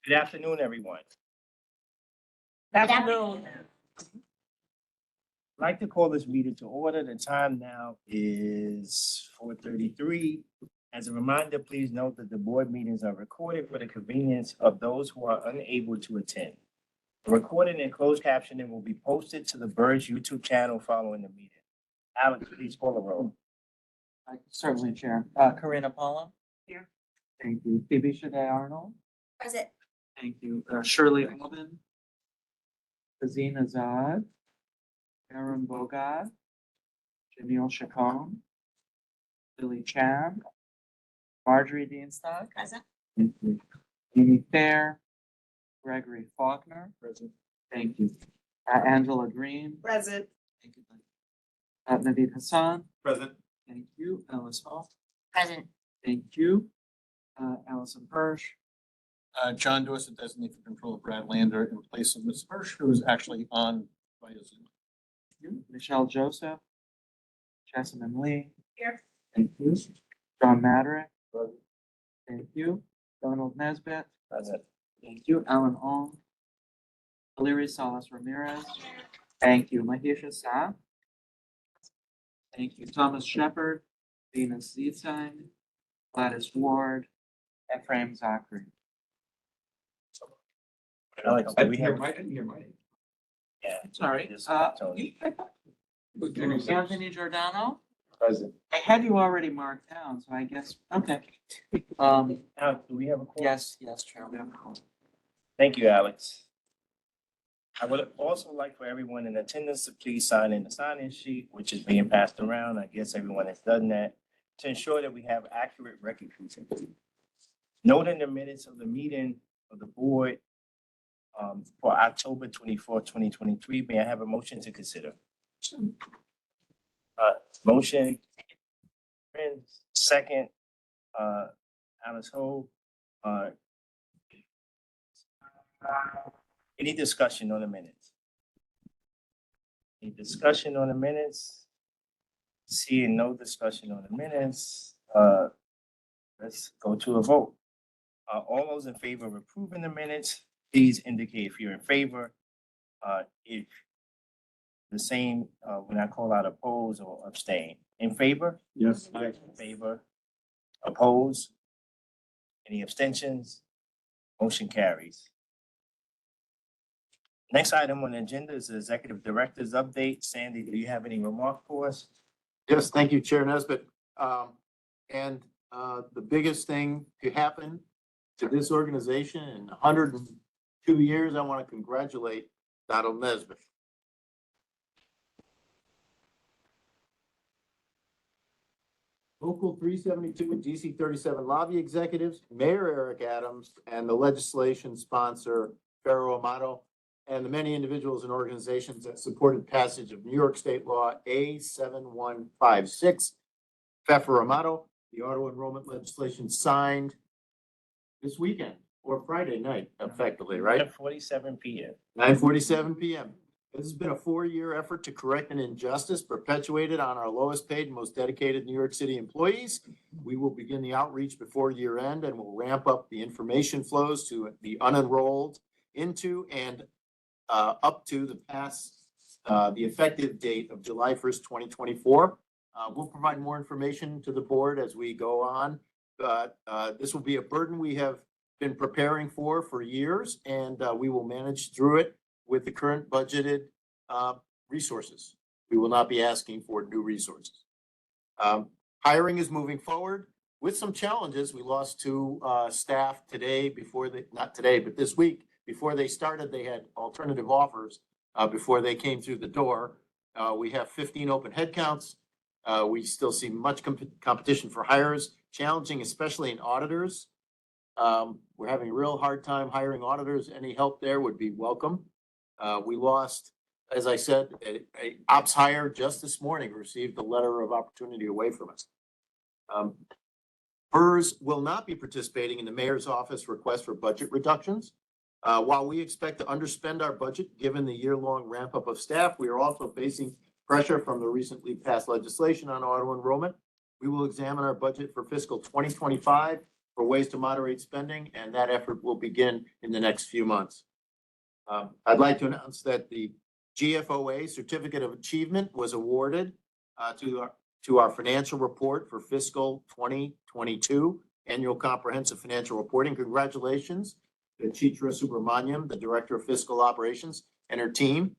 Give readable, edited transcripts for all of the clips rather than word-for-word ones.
Good afternoon, everyone. Good afternoon. I'd like to call this meeting to order. The time now is 4:33. As a reminder, please note that the board meetings are recorded for the convenience of those who are unable to attend. The recording and closed captioning will be posted to the BERS YouTube channel following the meeting. Alex, please call the roll. Certainly, Chair. Corinna Paula. Here. Thank you. Phoebe Shade Arnold. Present. Thank you. Shirley Alvin. Fazina Azad. Aaron Bogad. Jamil Chacon. Lily Chan. Marjorie Deanstock. Present. Thank you. Amy Fair. Gregory Faulkner. Present. Thank you. Angela Green. Present. Thank you. Naveed Hassan. Present. Thank you. Alice Hall. Present. Thank you. Allison Hirsch. John Dorset, designate for control of Brad Lander in place of Ms. Hirsch, who is actually on via Zoom. Thank you. Michelle Joseph. Jessamine Lee. Here. Thank you. John Maderick. Thank you. Donald Nesbitt. Present. Thank you. Alan Ong. Valerie Salas Ramirez. Thank you. Mahisha Sa. Thank you. Thomas Shepard. Venus Zietzine. Gladys Ward. Ephraim Zachary. Alex, do we have? I didn't hear mine. Yeah. Sorry. Just Anthony Tony. Giordano. Present. I had you already marked down, so I guess, okay. Alex, do we have a call? Yes, Chairman. Thank you, Alex. I would also like for everyone in attendance to please sign in the sign-in sheet, which is being passed around. I guess everyone has done that to ensure that we have accurate record keeping. Note in the minutes of the meeting of the board for October 24th, 2023, may I have a motion to consider? Motion. Second, Alice Ho. Any discussion on the minutes? Any discussion on the minutes? Seeing no discussion on the minutes, let's go to a vote. All those in favor of approving the minutes, please indicate if you're in favor. If the same, when I call out oppose or abstain. In favor? Yes. In favor. Oppose? Any abstentions? Motion carries. Next item on the agenda is the Executive Director's update. Sandy, do you have any remark for us? Yes, thank you, Chair Nesbitt. The biggest thing to happen to this organization in 102 years, I want to congratulate Donald Nesbitt. Local 372 and DC 37 lobby executives, Mayor Eric Adams, and the legislation sponsor, Ferro Amato, and the many individuals and organizations that supported passage of New York State Law A7156, Ferro Amato, the auto enrollment legislation signed this weekend or Friday night, effectively, right? At 47 p.m. 9:47 p.m. This has been a 4-year effort to correct an injustice perpetuated on our lowest paid and most dedicated New York City employees. We will begin the outreach before year end and will ramp up the information flows to the unenrolled into and up to the effective date of July 1st, 2024. We'll provide more information to the board as we go on, but this will be a burden we have been preparing for years, and we will manage through it with the current budgeted resources. We will not be asking for new resources. Hiring is moving forward with some challenges. We lost 2 staff today not today, but this week. Before they started, they had alternative offers before they came through the door. We have 15 open headcounts. We still see much competition for hires, challenging, especially in auditors. We're having a real hard time hiring auditors. Any help there would be welcome. We lost, as I said, a ops hire just this morning, received a letter of opportunity away from us. BERS will not be participating in the mayor's office request for budget reductions. While we expect to underspend our budget, given the year-long ramp-up of staff, we are also facing pressure from the recently passed legislation on auto enrollment. We will examine our budget for fiscal 2025 for ways to moderate spending, and that effort will begin in the next few months. I'd like to announce that the GFOA Certificate of Achievement was awarded to our financial report for fiscal 2022 annual comprehensive financial reporting. Congratulations to Chitra Subramaniam, the Director of Fiscal Operations, and her team.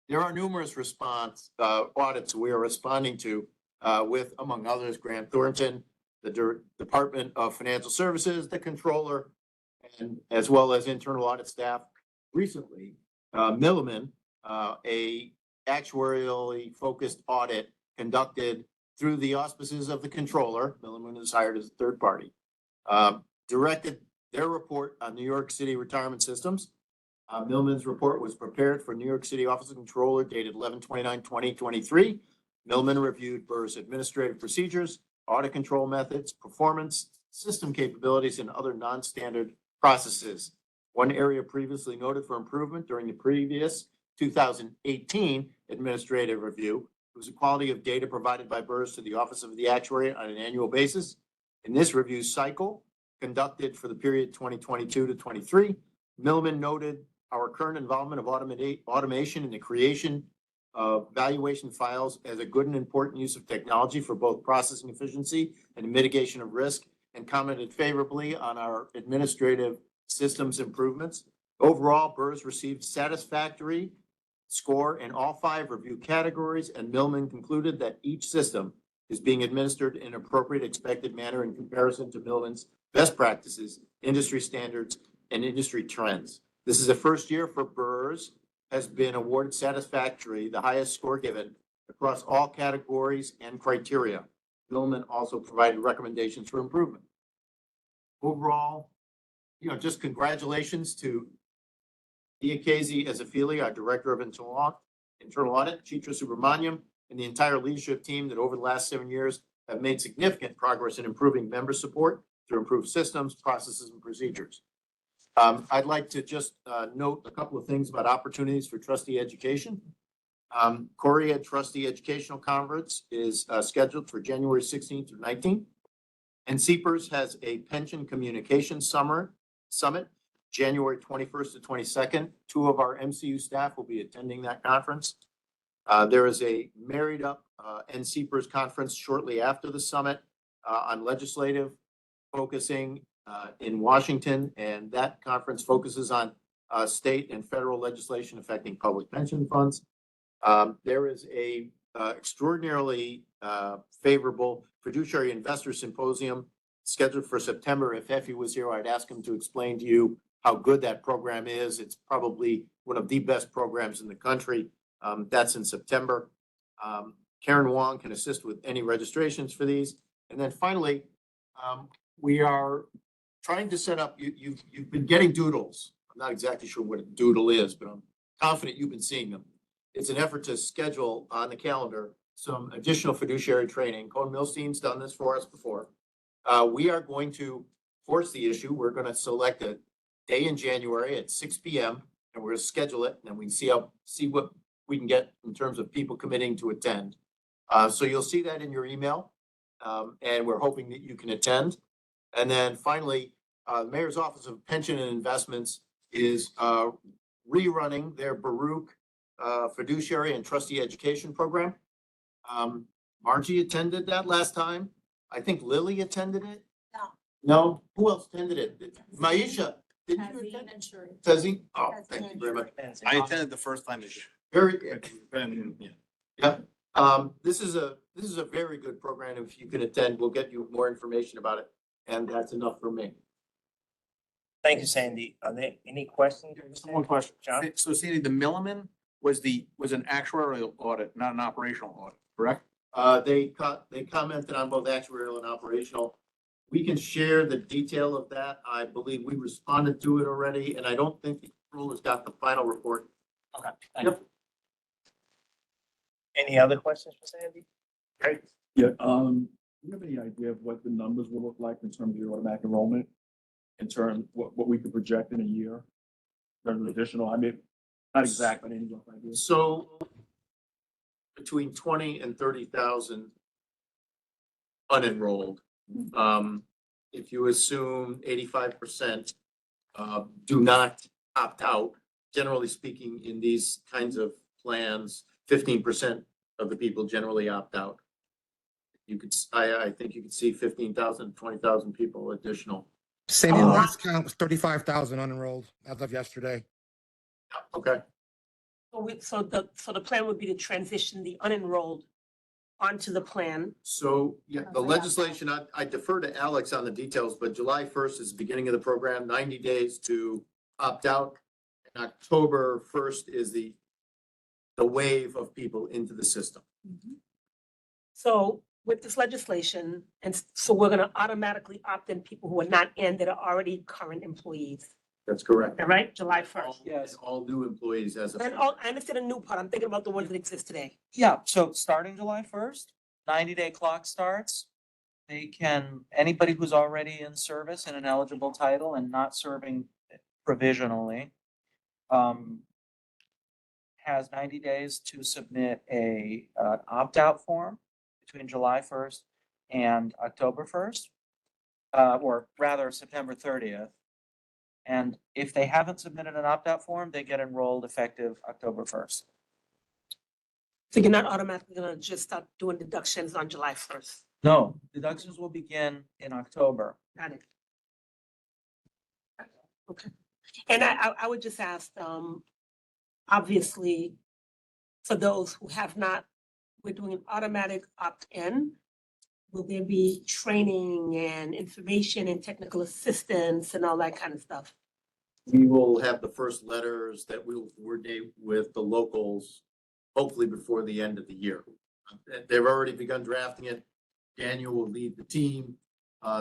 There are numerous audits we are responding to with, among others, Grant Thornton, the Department of Financial Services, the Controller, and as well as internal audit staff. Recently, Milliman, a actuarially focused audit conducted through the auspices of the Controller, Milliman is hired as a third party, directed their report on New York City retirement systems. Milliman's report was prepared for New York City Office of Controller dated 11/29/2023. Milliman reviewed BERS administrative procedures, audit control methods, performance, system capabilities, and other non-standard processes. One area previously noted for improvement during the previous 2018 administrative review was the quality of data provided by BERS to the Office of the Actuary on an annual basis. In this review cycle, conducted for the period 2022 to 23, Milliman noted our current involvement of automation in the creation of valuation files as a good and important use of technology for both processing efficiency and mitigation of risk, and commented favorably on our administrative systems improvements. Overall, BERS received satisfactory score in all 5 review categories, and Milliman concluded that each system is being administered in an appropriate expected manner in comparison to Milliman's best practices, industry standards, and industry trends. This is the first year for BERS has been awarded satisfactory, the highest score given across all categories and criteria. Milliman also provided recommendations for improvement. Overall, just congratulations to Iakazi Ezefili, our Director of Internal Audit, Chitra Subramaniam, and the entire leadership team that over the last 7 years have made significant progress in improving member support through improved systems, processes, and procedures. I'd like to just note a couple of things about opportunities for trustee education. Korea Trustee Educational Conference is scheduled for January 16th through 19th. NYCBERS has a pension communication summit, January 21st to 22nd. 2 of our MCU staff will be attending that conference. There is a Married Up NYCBERS conference shortly after the summit on legislative focusing in Washington, and that conference focuses on state and federal legislation affecting public pension funds. There is a extraordinarily favorable fiduciary investor symposium scheduled for September. If Effie was here, I'd ask him to explain to you how good that program is. It's probably one of the best programs in the country. That's in September. Karen Wong can assist with any registrations for these. And then finally, we are trying to set up, you've been getting doodles. I'm not exactly sure what a doodle is, but I'm confident you've been seeing them. It's an effort to schedule on the calendar some additional fiduciary training. Cohen Milstein's done this for us before. We are going to force the issue. We're going to select a day in January at 6 p.m. and we're going to schedule it, and then we can see what we can get in terms of people committing to attend. So you'll see that in your email, and we're hoping that you can attend. And then finally, Mayor's Office of Pension and Investments is rerunning their Baruch fiduciary and trustee education program. Margie attended that last time. I think Lily attended it. No, who else attended it? Maisha, did you attend? Tezzy? Oh, thank you very much. I attended the first time this year. Very good. Yeah. This is a very good program. If you can attend, we'll get you more information about it. And that's enough for me. Thank you, Sandy. Are there any questions? One question. John? So Sandy, the Milliman was an actuarial audit, not an operational audit, correct? They commented on both actuarial and operational. We can share the detail of that. I believe we responded to it already, and I don't think the controller's got the final report. Okay. Yep. Any other questions for Sandy? Great. Yeah, do you have any idea of what the numbers will look like in terms of your automatic enrollment? In terms of what we could project in a year? In terms of additional, I mean, not exact, but any rough idea? So between 20 and 30,000 unenrolled. if you assume 85% do not opt out, generally speaking, in these kinds of plans, 15% of the people generally opt out. You could, I think you could see 15,000, 20,000 people additional. Sandy, the last count was 35,000 unenrolled as of yesterday. Okay. So the plan would be to transition the unenrolled onto the plan. So, yeah, the legislation, I defer to Alex on the details, but July 1st is the beginning of the program, 90 days to opt out. And October 1st is the wave of people into the system. So with this legislation, and so we're gonna automatically opt in people who are not in that are already current employees, That's correct. all right, July 1st. Yes. All new employees as of. And all, I understand a new part, I'm thinking about the ones that exist today. Yeah, so starting July 1st, 90-day clock starts. They can, anybody who's already in service in an eligible title and not serving provisionally, has 90 days to submit an opt-out form between July 1st and October 1st, or rather September 30th. And if they haven't submitted an opt-out form, they get enrolled effective October 1st. So you're not automatically gonna just start doing deductions on July 1st. No, deductions will begin in October. Got it. Okay. And I would just ask, obviously, for those who have not, we're doing an automatic opt-in. Will there be training and information and technical assistance and all that kind of stuff? We will have the first letters that we will coordinate with the locals, hopefully before the end of the year. They've already begun drafting it. Daniel will lead the team.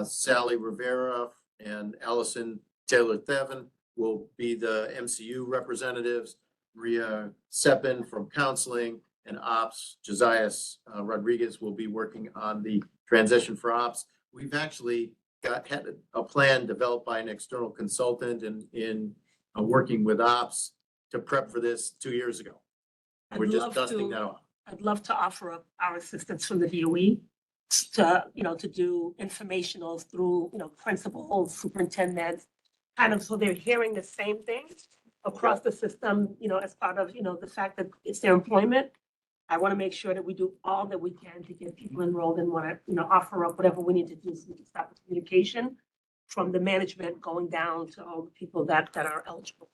Sally Rivera and Allison Taylor-Thevin will be the MCU representatives. Maria Seppin from counseling and ops. Josiah Rodriguez will be working on the transition for ops. We've actually had a plan developed by an external consultant in working with ops to prep for this 2 years ago. We're I'd just love dusting to- that off. I'd love to offer up our assistance from the DOE to do informationals through, principals, superintendents, kind of, so they're hearing the same thing across the system, as part of, the fact that it's their employment. I want to make sure that we do all that we can to get people enrolled and want to, offer up whatever we need to do so we can start the communication from the management going down to all the people that are eligible.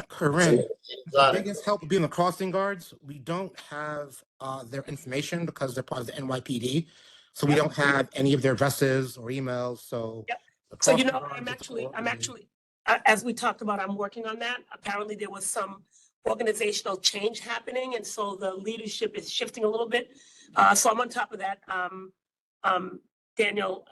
Corinne, the Got it. biggest help would be in the crossing guards. We don't have their information because they're part of the NYPD. So we don't have any of their addresses or emails, so. Yep. the So, crossing I'm guards is actually, coordinated. as we talked about, I'm working on that. Apparently there was some organizational change happening, and so the leadership is shifting a little bit. So I'm on top of that, Daniel,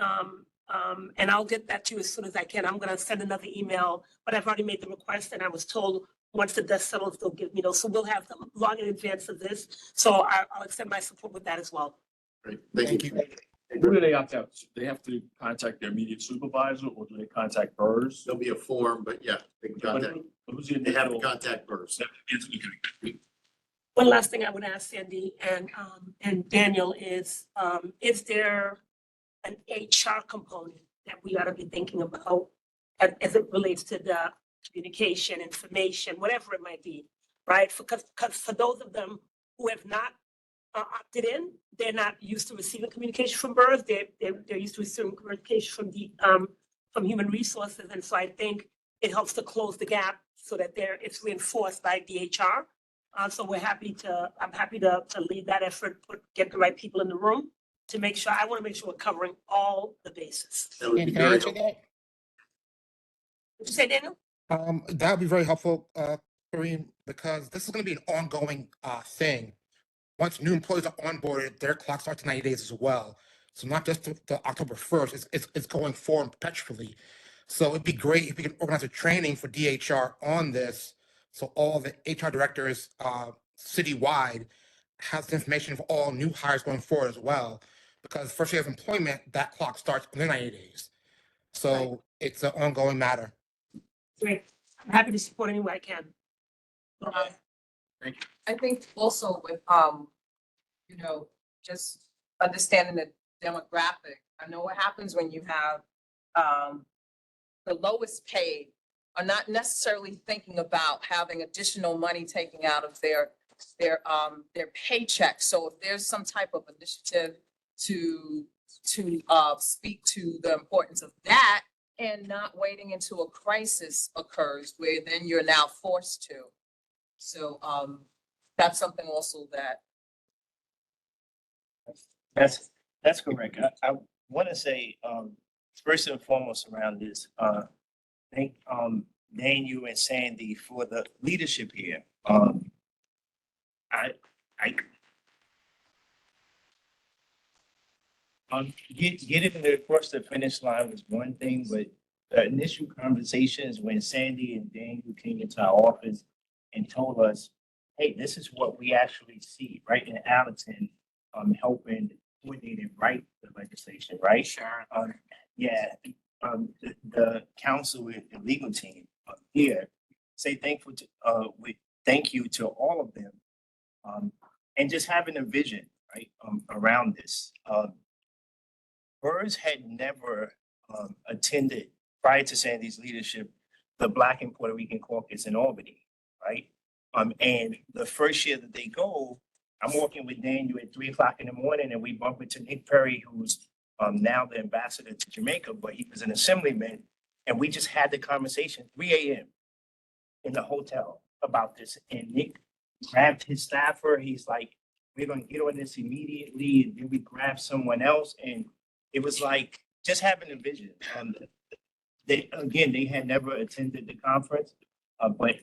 and I'll get that to you as soon as I can. I'm gonna send another email, but I've already made the request, and I was told once the dust settles, they'll give me those. So we'll have them long in advance of this. So I'll extend my support with that as well. Great. Thank Thank you. you. Who do they opt out? They have to contact their immediate supervisor, or do they contact BERS? There'll be a form, but yeah, they can contact, Who's the they have to initial? contact BERS. One last thing I would ask Sandy and Daniel is there an HR component that we ought to be thinking about as it relates to the communication, information, whatever it might be, right? Because for those of them who have not opted in, they're not used to receiving communication from BERS. They're used to receiving communication from human resources, and so I think it helps to close the gap so that it's reinforced by DHR. So I'm happy to lead that effort, get the right people in the room to make sure, I want to make sure we're covering all the bases. That would be Can I very answer helpful. that? What'd you say, Daniel? That would be very helpful, Kareem, because this is going to be an ongoing thing. Once new employees are onboarded, their clock starts in 90 days as well. So not just to October 1st, it's going forward perpetually. So it'd be great if we could organize a training for DHR on this. So all the HR directors citywide has the information for all new hires going forward as well. Because first year of employment, that clock starts in 90 days. So Right. it's an ongoing matter. Great. I'm happy to support any way I can. I think also with, just understanding the demographic. I know what happens when you have the lowest paid are not necessarily thinking about having additional money taken out of their paycheck. So if there's some type of initiative to speak to the importance of that and not waiting until a crisis occurs where then you're now forced to. So, that's something also that That's correct. I want to say, first and foremost around this, thank, Daniel and Sandy for the leadership here. I, getting it across the finish line was one thing, but the initial conversations when Sandy and Daniel came into our office and told us, hey, this is what we actually see, right, in Allerton, helping coordinate and write the legislation, right? Sharon. Yeah, the council and the legal team here say thank you to all of them. And just having a vision, right, around this. BERS had never attended, prior to Sandy's leadership, the Black and Puerto Rican Caucus in Albany, right? And the first year that they go, I'm walking with Daniel at 3 o'clock in the morning and we bump into Nick Perry, who's now the ambassador to Jamaica, but he was an assemblyman. And we just had the conversation, 3 a.m. in the hotel about this. And Nick grabbed his staffer. He's like, we're going to get on this immediately. And then we grabbed someone else. And it was like just having a vision. They had never attended the conference, but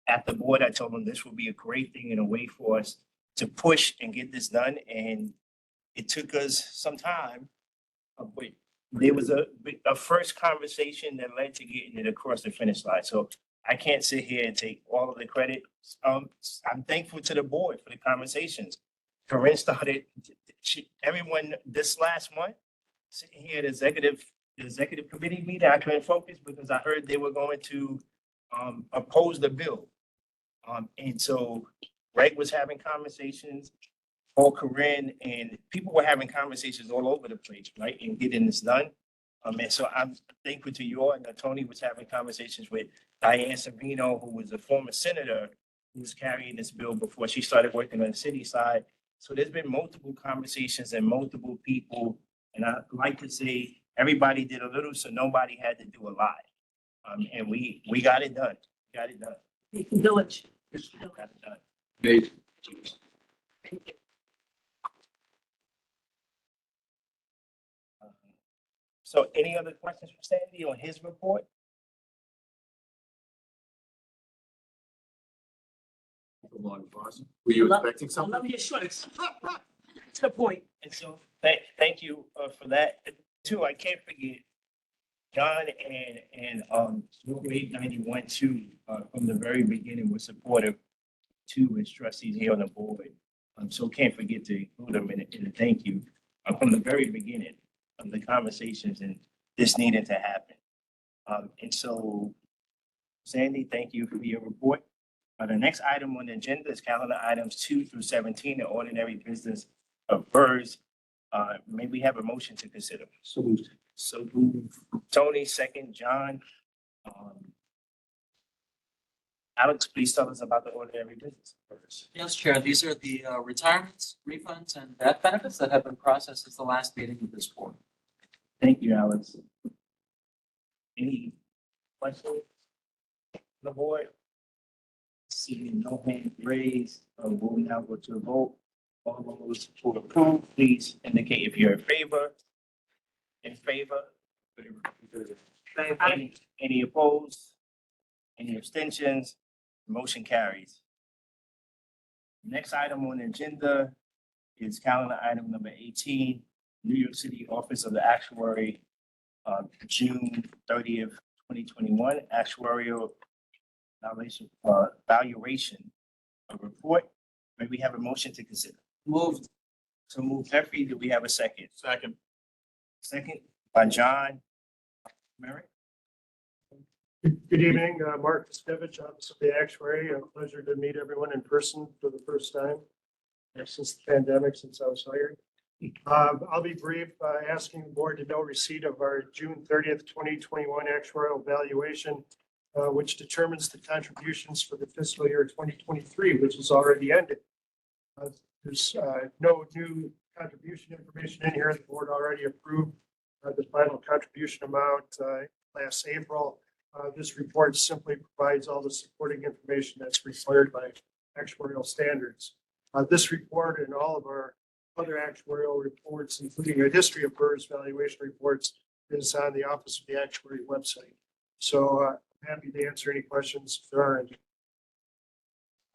at the board, I told them this would be a great thing and a way for us to push and get this done. And it took us some time, but there was a first conversation that led to getting it across the finish line. So I can't sit here and take all of the credit. I'm thankful to the board for the conversations. Corinne started, everyone this last month, sitting here at the executive committee meeting, I couldn't focus because I heard they were going to oppose the bill. And so Greg was having conversations, Paul, Corinne, and people were having conversations all over the place, right, and getting this done. And so I'm thankful to you all. And Tony was having conversations with Diane Savino, who was a former senator who was carrying this bill before she started working on the city side. So there's been multiple conversations and multiple people. And I'd like to say everybody did a little, so nobody had to do a lot. And we got it done. Got it done. Village. Got it done. Amazing. So any other questions for Sandy on his report? Were you expecting I something? love your shorts. To the point. And so thank you for that. Too, I can't forget John and Local 891 too, from the very beginning was supportive to his trustees here on the board. So can't forget to include them in a thank you from the very beginning of the conversations and this needed to happen. And so Sandy, thank you for your report. The next item on the agenda is calendar items 2 through 17, the ordinary business of BERS. May we have a motion to consider? So moved. So moved. Tony, second. John. Alex, please tell us about the ordinary business of BERS. Yes, Chair, these are the retirements, refunds, and death benefits that have been processed since the last meeting of this board. Thank you, Alex. Any questions? On the board? Seeing no hand raised, we'll now go to a vote. All those who approve, please indicate if you're in favor. In favor? Any opposed? Any abstentions? Motion carries. Next item on the agenda is calendar item number 18, New York City Office of the Actuary, June 30th, 2021, actuarial valuation of report. May we have a motion to consider? Moved. So move Jeffrey, do we have a second? Second. Second by John. Merrick? Good evening, Mark Stevich, Office of the Actuary. A pleasure to meet everyone in person for the first time since the pandemic, since I was hired. I'll be brief, asking the board to know receipt of our June 30th, 2021 actuarial valuation, which determines the contributions for the fiscal year 2023, which is already ended. There's no new contribution information in here. The board already approved the final contribution amount last April. This report simply provides all the supporting information that's required by actuarial standards. This report and all of our other actuarial reports, including a history of BERS valuation reports, is on the Office of the Actuary website. So I'm happy to answer any questions if there are any.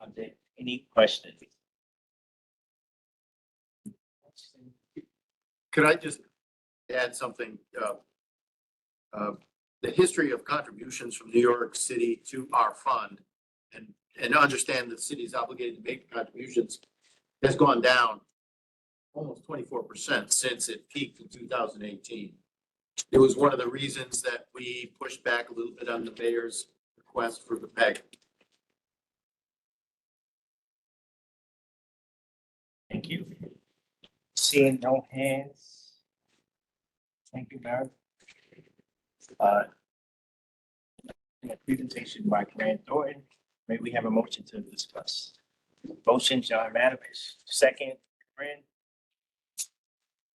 Are there any questions? Could I just add something? The history of contributions from New York City to our fund and understand that the city is obligated to make contributions has gone down almost 24% since it peaked in 2018. It was one of the reasons that we pushed back a little bit on the mayor's request for the PEG. Thank you. Seeing no hands. Thank you, Mayor. A presentation by Grant Thornton. May we have a motion to discuss? Motion, John Matovich. Second, Grant.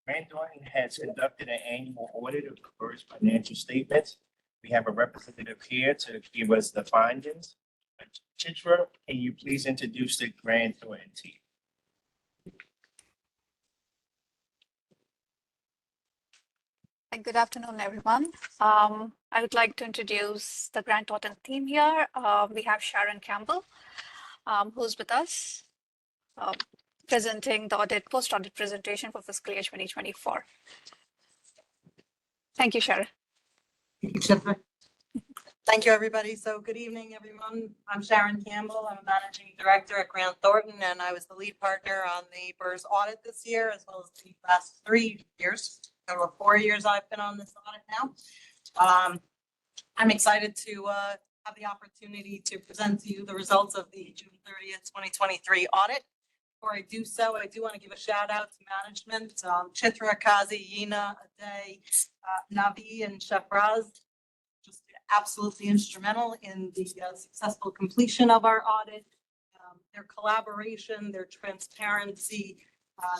Grant Thornton has conducted an annual audit of the BERS financial statements. We have a representative here to give us the findings. Chitra, can you please introduce the Grant Thornton team? Good afternoon, everyone. I would like to introduce the Grant Thornton team here. We have Sharon Campbell, who's with us, presenting the post-audit presentation for fiscal year 2024. Thank you, Sharon. Thank you, everybody. So good evening, everyone. I'm Sharon Campbell. I'm a managing director at Grant Thornton, and I was the lead partner on the BERS audit this year, as well as the last 3 years. There were 4 years I've been on this audit now. I'm excited to have the opportunity to present to you the results of the June 30th, 2023 audit. Before I do so, I do want to give a shout out to management, Chitra, Kazi, Yina, Aday, Navi, and Shafraz. Just absolutely instrumental in the successful completion of our audit. Their collaboration, their transparency,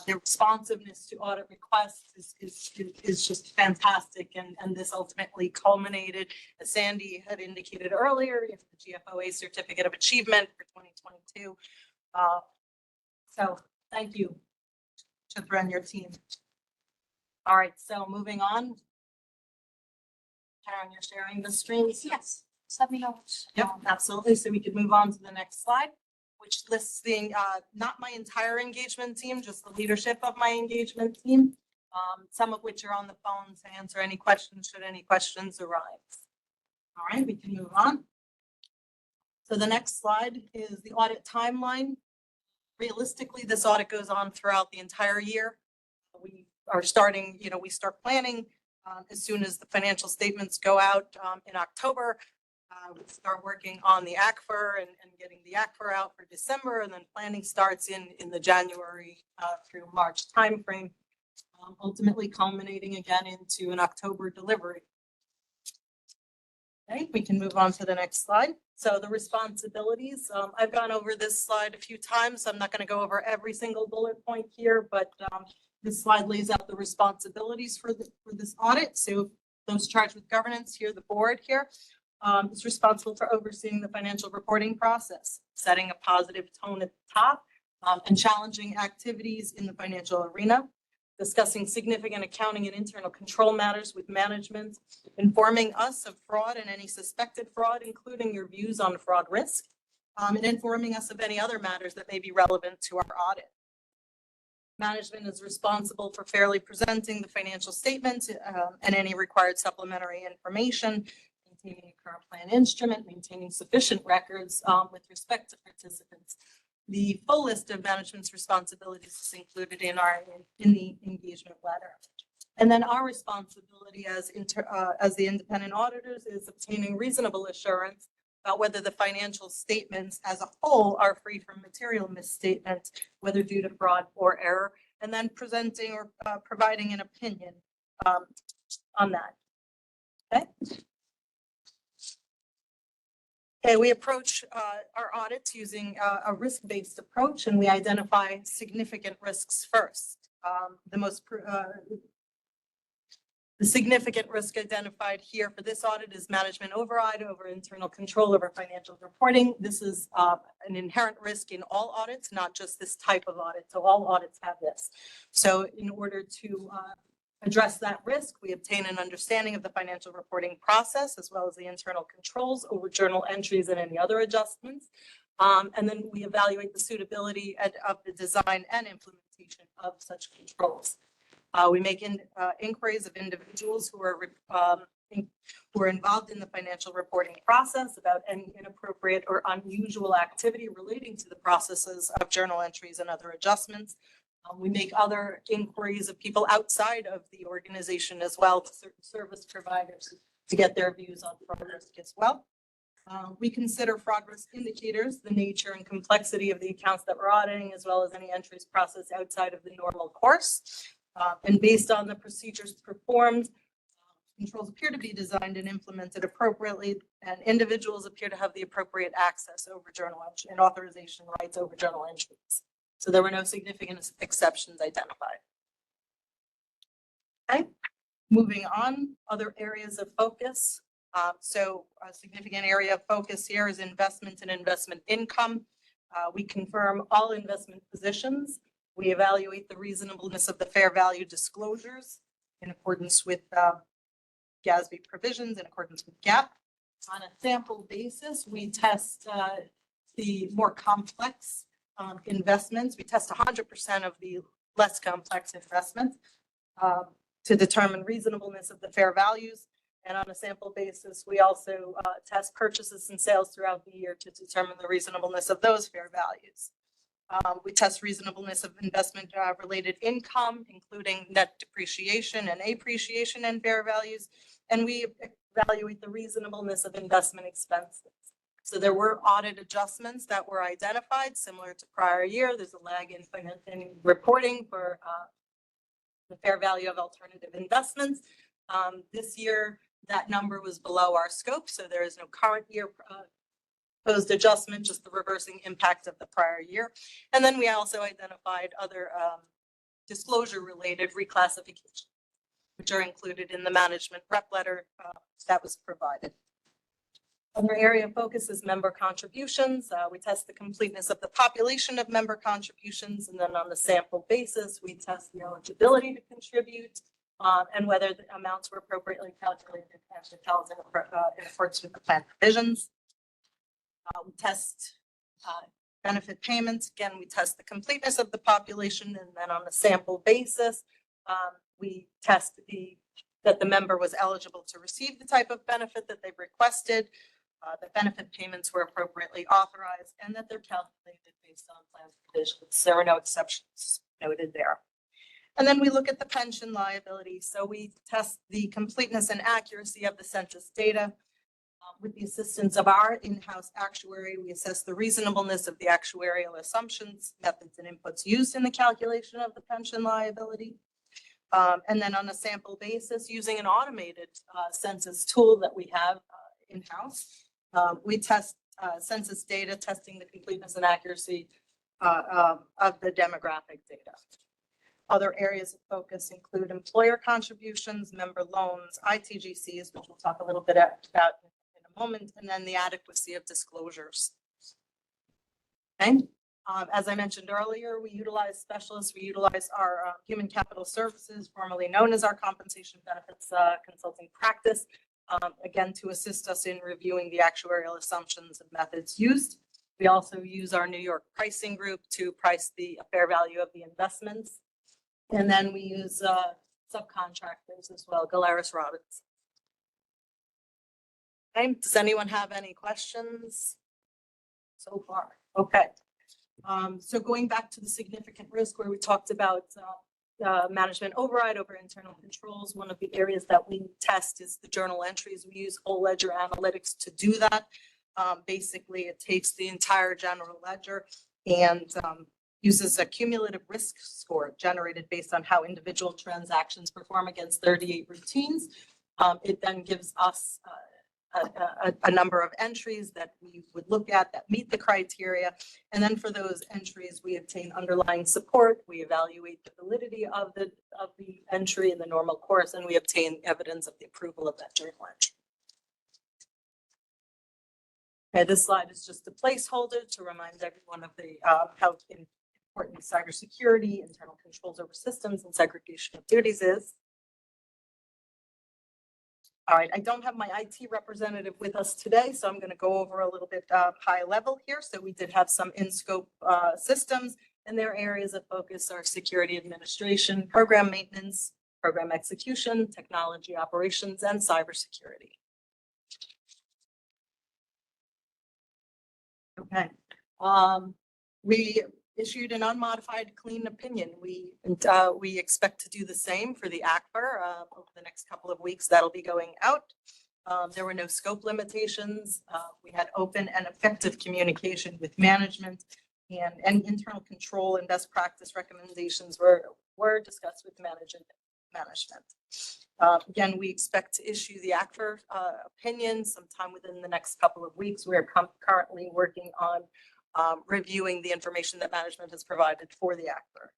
their responsiveness to audit requests is just fantastic. And this ultimately culminated, as Sandy had indicated earlier, in the GFOA Certificate of Achievement for 2022. So thank you, Chitra and your team. All right, so moving on. Karen, you're sharing the screens? Yes, just let me know. Yep, absolutely. So we could move on to the next slide, which lists the, not my entire engagement team, just the leadership of my engagement team, some of which are on the phone to answer any questions, should any questions arise. All right, we can move on. So the next slide is the audit timeline. Realistically, this audit goes on throughout the entire year. We are starting, we start planning as soon as the financial statements go out in October. We start working on the ACFR and getting the ACFR out for December, and then planning starts in the January through March timeframe, ultimately culminating again into an October delivery. Okay, we can move on to the next slide. So the responsibilities, I've gone over this slide a few times. So I'm not going to go over every single bullet point here, but this slide lays out the responsibilities for this audit. So those charged with governance here, the board here, is responsible for overseeing the financial reporting process, setting a positive tone at the top, and challenging activities in the financial arena, discussing significant accounting and internal control matters with management, informing us of fraud and any suspected fraud, including your views on fraud risk, and informing us of any other matters that may be relevant to our audit. Management is responsible for fairly presenting the financial statements and any required supplementary information, maintaining a current plan instrument, maintaining sufficient records with respect to participants. The full list of management's responsibilities is included in the engagement letter. And then our responsibility as the independent auditors is obtaining reasonable assurance about whether the financial statements as a whole are free from material misstatements, whether due to fraud or error. and then presenting or providing an opinion on that. Okay. Okay, we approach our audits using a risk-based approach, and we identify significant risks first. The significant risk identified here for this audit is management override over internal control over financial reporting. This is an inherent risk in all audits, not just this type of audit. So all audits have this. So in order to address that risk, we obtain an understanding of the financial reporting process as well as the internal controls over journal entries and any other adjustments. And then we evaluate the suitability of the design and implementation of such controls. We make inquiries of individuals who are involved in the financial reporting process about any inappropriate or unusual activity relating to the processes of journal entries and other adjustments. We make other inquiries of people outside of the organization as well, to certain service providers, to get their views on fraud risk as well. We consider fraud risk indicators, the nature and complexity of the accounts that we're auditing, as well as any entries processed outside of the normal course. And based on the procedures performed, controls appear to be designed and implemented appropriately, and individuals appear to have the appropriate access over journal entry and authorization rights over journal entries. So there were no significant exceptions identified. Okay, moving on, other areas of focus. So a significant area of focus here is investment and investment income. We confirm all investment positions. We evaluate the reasonableness of the fair value disclosures in accordance with GASB provisions, in accordance with GAAP. On a sample basis, we test the more complex investments. We test 100% of the less complex investments to determine reasonableness of the fair values. And on a sample basis, we also test purchases and sales throughout the year to determine the reasonableness of those fair values. We test reasonableness of investment related income, including net depreciation and appreciation and fair values. And we evaluate the reasonableness of investment expenses. So there were audit adjustments that were identified similar to prior year. There's a lag in reporting for the fair value of alternative investments. This year, that number was below our scope. So there is no current year proposed adjustment, just the reversing impact of the prior year. And then we also identified other disclosure related reclassifications, which are included in the management rep letter that was provided. Another area of focus is member contributions. We test the completeness of the population of member contributions, and then on the sample basis, we test the eligibility to contribute and whether the amounts were appropriately calculated and held in accordance with the plan provisions. We test benefit payments. Again, we test the completeness of the population, and then on the sample basis, we test that the member was eligible to receive the type of benefit that they've requested, that benefit payments were appropriately authorized, and that they're calculated based on plan provisions. There were no exceptions noted there. And then we look at the pension liability. So we test the completeness and accuracy of the census data. With the assistance of our in-house actuary, we assess the reasonableness of the actuarial assumptions, methods, and inputs used in the calculation of the pension liability. And then on a sample basis, using an automated census tool that we have in-house, we test census data, testing the completeness and accuracy of the demographic data. Other areas of focus include employer contributions, member loans, ITGCs, which we'll talk a little bit about in a moment, and then the adequacy of disclosures. Okay. As I mentioned earlier, we utilize specialists. We utilize our human capital services, formerly known as our compensation benefits consulting practice, again, to assist us in reviewing the actuarial assumptions and methods used. We also use our New York pricing group to price the fair value of the investments. And then we use subcontractors as well, Galeris Roberts. Okay, does anyone have any questions so far? Okay. So going back to the significant risk where we talked about management override over internal controls, one of the areas that we test is the journal entries. We use whole ledger analytics to do that. Basically, it takes the entire general ledger and uses a cumulative risk score generated based on how individual transactions perform against 38 routines. It then gives us a number of entries that we would look at that meet the criteria. And then for those entries, we obtain underlying support. We evaluate the validity of the entry in the normal course, and we obtain evidence of the approval of that journal entry. Okay, this slide is just a placeholder to remind everyone of the how important cybersecurity, internal controls over systems, and segregation of duties is. All right, I don't have my IT representative with us today, so I'm going to go over a little bit high level here. So we did have some in-scope systems, and their areas of focus are security administration, program maintenance, program execution, technology operations, and cybersecurity. Okay. We issued an unmodified clean opinion. We expect to do the same for the ACBER over the next couple of weeks. That'll be going out. There were no scope limitations. We had open and effective communication with management, and internal control and best practice recommendations were discussed with management. Again, we expect to issue the ACBER opinion sometime within the next couple of weeks. We are currently working on reviewing the information that management has provided for the ACBER.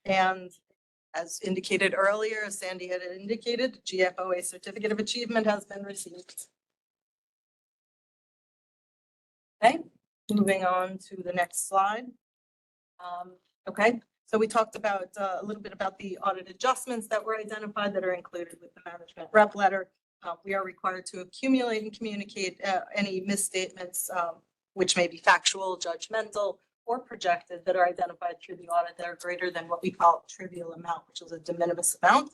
And as indicated earlier, as Sandy had indicated, GFOA Certificate of Achievement has been received. Okay, moving on to the next slide. Okay, so we talked about a little bit about the audit adjustments that were identified that are included with the management rep letter. We are required to accumulate and communicate any misstatements which may be factual, judgmental, or projected that are identified through the audit that are greater than what we call trivial amount, which is a de minimis amount.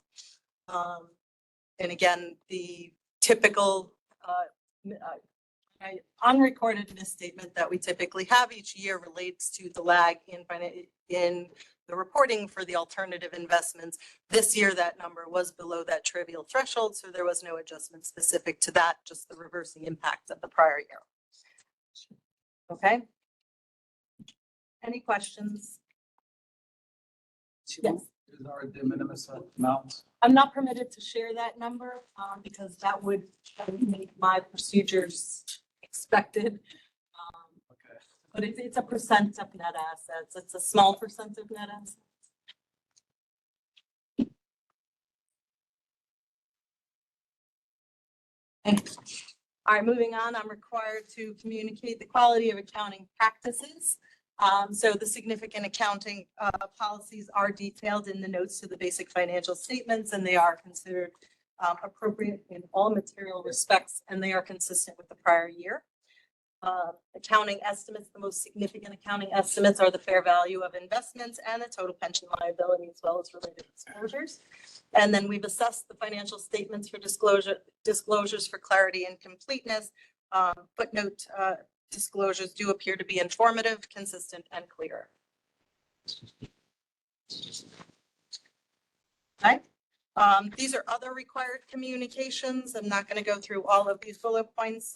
And again, the typical unrecorded misstatement that we typically have each year relates to the lag in the reporting for the alternative investments. This year, that number was below that trivial threshold, so there was no adjustment specific to that, just the reversing impact of the prior year. Okay. Any questions? Yes. Is our de minimis amount? I'm not permitted to share that number because that would make my procedures expected. Okay. But it's a percent of net assets. It's a small percent of net assets. Thanks. All right, moving on, I'm required to communicate the quality of accounting practices. So the significant accounting policies are detailed in the notes to the basic financial statements, and they are considered appropriate in all material respects, and they are consistent with the prior year. Accounting estimates, the most significant accounting estimates are the fair value of investments and the total pension liability, as well as related disclosures. And then we've assessed the financial statements for disclosures for clarity and completeness. Footnote disclosures do appear to be informative, consistent, and clear. Okay. These are other required communications. I'm not going to go through all of these bullet points.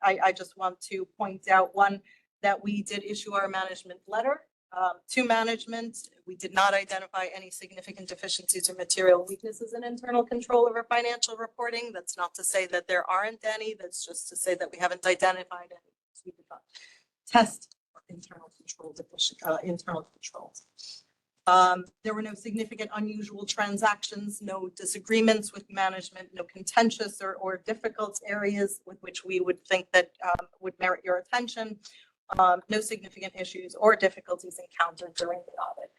I just want to point out one, that we did issue our management letter to management. We did not identify any significant deficiencies or material weaknesses in internal control over financial reporting. That's not to say that there aren't any. That's just to say that we haven't identified any. We did not test internal control internal controls. There were no significant unusual transactions, no disagreements with management, no contentious or difficult areas with which we would think that would merit your attention. No significant issues or difficulties encountered during the audit,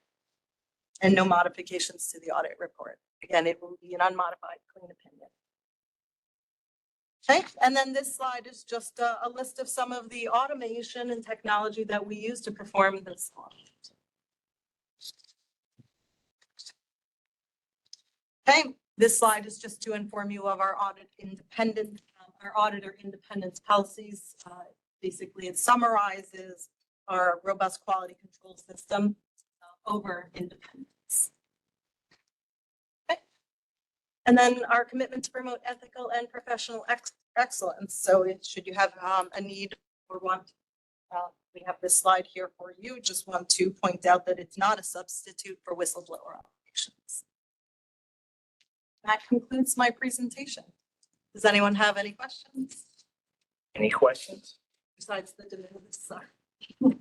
and no modifications to the audit report. Again, it will be an unmodified clean opinion. Okay, and then this slide is just a list of some of the automation and technology that we use to perform this audit. Okay, this slide is just to inform you of our audit independent, our auditor independence policies. Basically, it summarizes our robust quality control system over independence. Okay. And then our commitment to promote ethical and professional excellence. So should you have a need or want We have this slide here for you. Just want to point out that it's not a substitute for whistleblower obligations. That concludes my presentation. Does anyone have any questions Any questions? besides the de minimis? Sorry. Okay,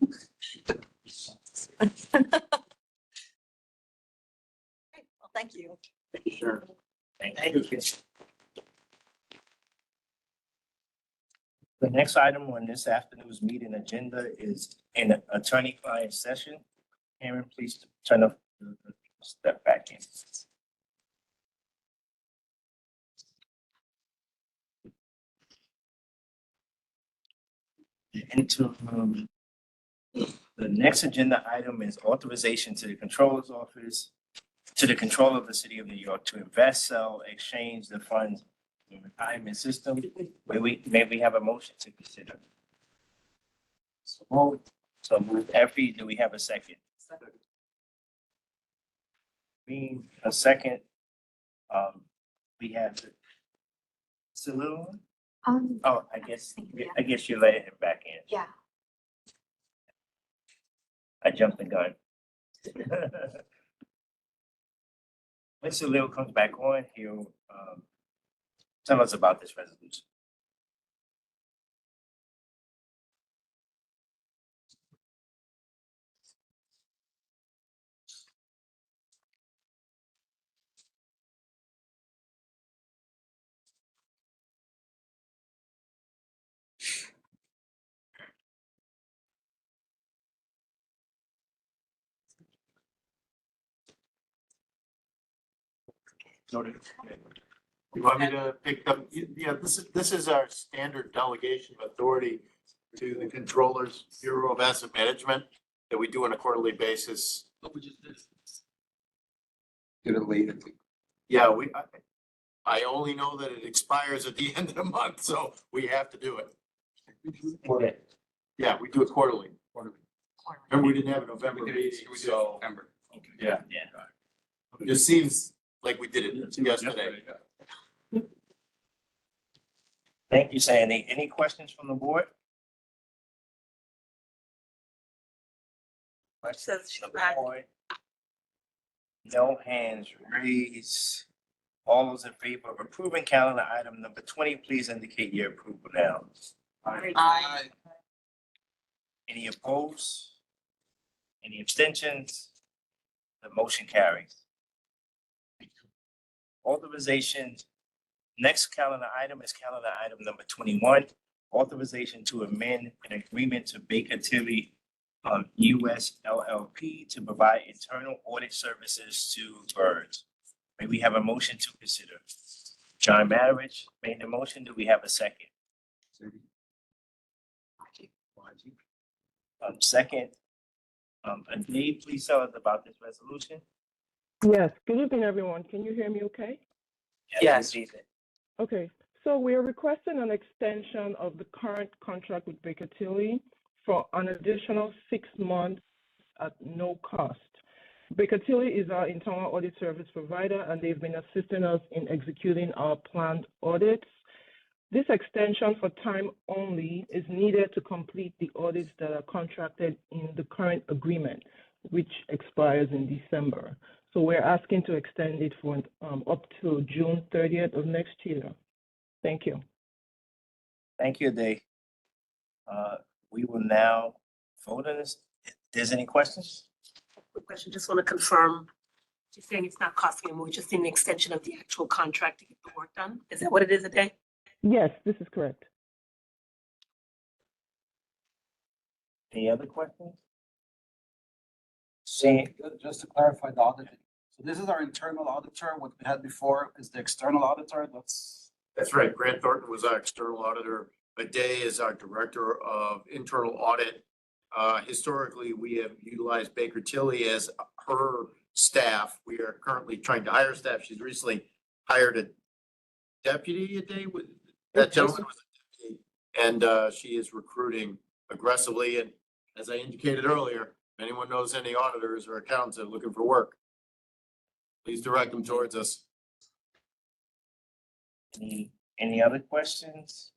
well, thank you. Sure. Thank you. The next item on this afternoon's meeting agenda is an attorney-client session. Aaron, please turn up, step back in. Into, the next agenda item is authorization to the Controller's Office, to the Controller of the City of New York to invest, sell, exchange the funds in the retirement system. May we have a motion to consider? So move. Effie, do we have a second? Me, a second. We have. Salute. Oh, I guess you're letting him back in. Yeah. I jumped the gun. When Salil comes back on, he'll tell us about this resolution. Noted. You want me to pick up? Yeah, this is our standard delegation of authority to the Controller's Bureau of Asset Management that we do on a quarterly basis. Get it later. Yeah, I only know that it expires at the end of the month, so we have to do it. Yeah, we do it quarterly. Remember, we didn't have a November meeting, so. Yeah. It just seems like we did it yesterday. Thank you, Sandy. Any questions from the board? Questions from the board? No hands raised. All those in favor of approving calendar item number 20, please indicate your approval now. Aye. Any opposed? Any abstentions? The motion carries. Authorization. Next calendar item is calendar item number 21. Authorization to amend an agreement to Baker Tilly US LLP to provide internal audit services to BERS. May we have a motion to consider? John Marriage made the motion. Do we have a second? Second. Dave, please tell us about this resolution. Yes, good evening, everyone. Can you hear me okay? Yes. Okay, so we are requesting an extension of the current contract with Baker Tilly for an additional 6 months at no cost. Baker Tilly is our internal audit service provider, and they've been assisting us in executing our planned audits. This extension for time only is needed to complete the audits that are contracted in the current agreement, which expires in December. So we're asking to extend it for up to June 30th of next year. Thank you. Thank you, Dave. We will now vote on this. If there's any questions? Quick question, just want to confirm, you're saying it's not costing any more, just in the extension of the actual contract to get the work done? Is that what it is a day? Yes, this is correct. Any other questions? See, Just to clarify the audit, so this is our internal auditor. What we had before is the external auditor. That's right. Grant Thornton was our external auditor. Aday is our director of internal audit. Historically, we have utilized Baker Tilly as her staff. We are currently trying to hire staff. She's recently hired a deputy Aday with, that gentleman was a deputy. And she is recruiting aggressively. And as I indicated earlier, if anyone knows any auditors or accountants that are looking for work, please direct them towards us. any other questions?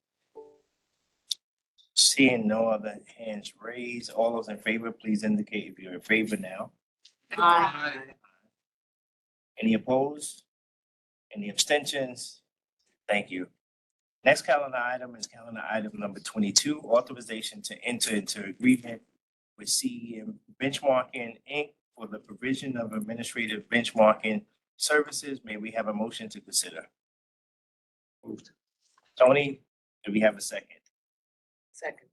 Seeing no other hands raised, all those in favor, please indicate if you're in favor now. Any opposed? Any abstentions? Thank you. Next calendar item is calendar item number 22, authorization to enter into agreement with CEM Benchmarking, Inc. for the provision of administrative benchmarking services. May we have a motion to consider? Moved. Tony, do we have a second? Second.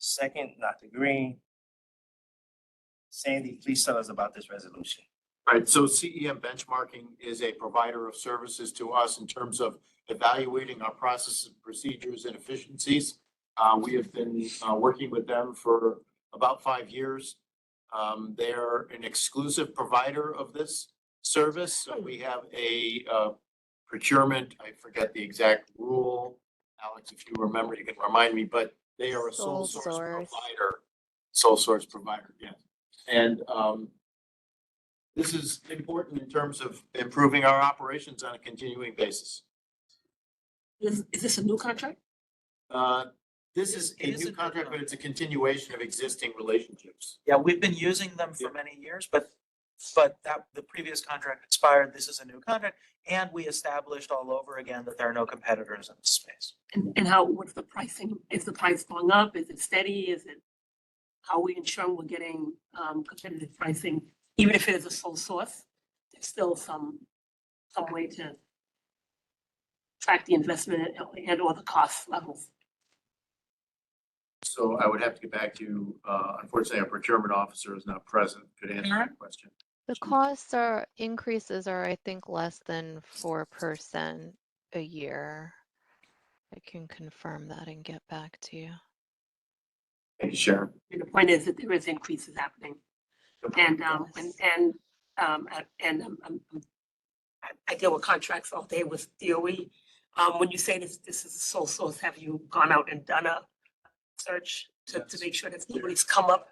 Second, Dr. Green. Sandy, please tell us about this resolution. Right, so CEM Benchmarking is a provider of services to us in terms of evaluating our processes, procedures, and efficiencies. We have been working with them for about 5 years. They're an exclusive provider of this service. So we have a procurement, I forget the exact rule. Alex, if you remember, you can remind me, but they are a sole source provider. Sole source provider, yes. And this is important in terms of improving our operations on a continuing basis. Is this a new contract? This is a new contract, but it's a continuation of existing relationships. Yeah, we've been using them for many years, but that the previous contract expired. This is a new contract, and we established all over again that there are no competitors in this space. And how, what's the pricing? Is the price going up? Is it steady? Is it, how are we ensuring we're getting competitive pricing? Even if it is a sole source, there's still some way to track the investment and or the cost levels. So I would have to get back to you. Unfortunately, our procurement officer is not present, could answer that question. The costs are increases are, I think, less than 4% a year. I can confirm that and get back to you. Thank you, Sharon. And the point is that there is increases happening. And I deal with contracts all day with DOE. When you say this is a sole source, have you gone out and done a search to make sure that nobody's come up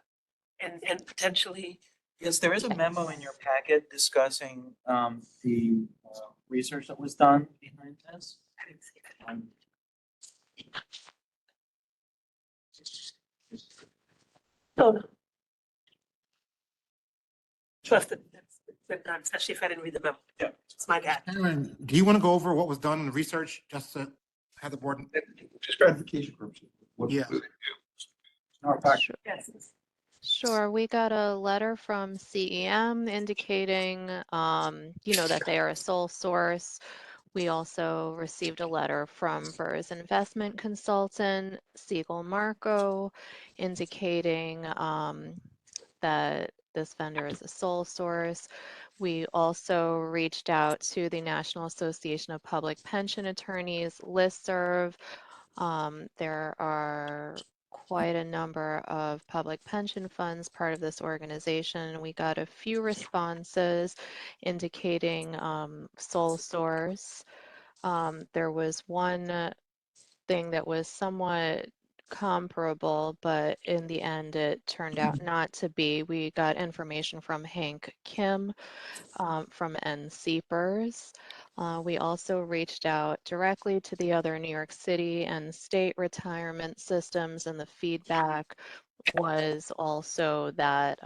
and potentially? Yes, there is a memo in your packet discussing the research that was done behind this. I didn't see that. No. Trust it. It's been done, especially if I didn't read the memo. Yeah. It's my bad. Aaron, do you want to go over what was done in the research, just to have the board? Just gratification purposes. Yeah. Our packet. Yes. Sure, we got a letter from CEM indicating, that they are a sole source. We also received a letter from NYCBERS investment consultant, Siegel Marco, indicating that this vendor is a sole source. We also reached out to the National Association of Public Pension Attorneys listserv. There are quite a number of public pension funds part of this organization. We got a few responses indicating sole source. There was one thing that was somewhat comparable, but in the end it turned out not to be. We got information from Hank Kim from NYCBERS. We also reached out directly to the other New York City and state retirement systems, and the feedback was also that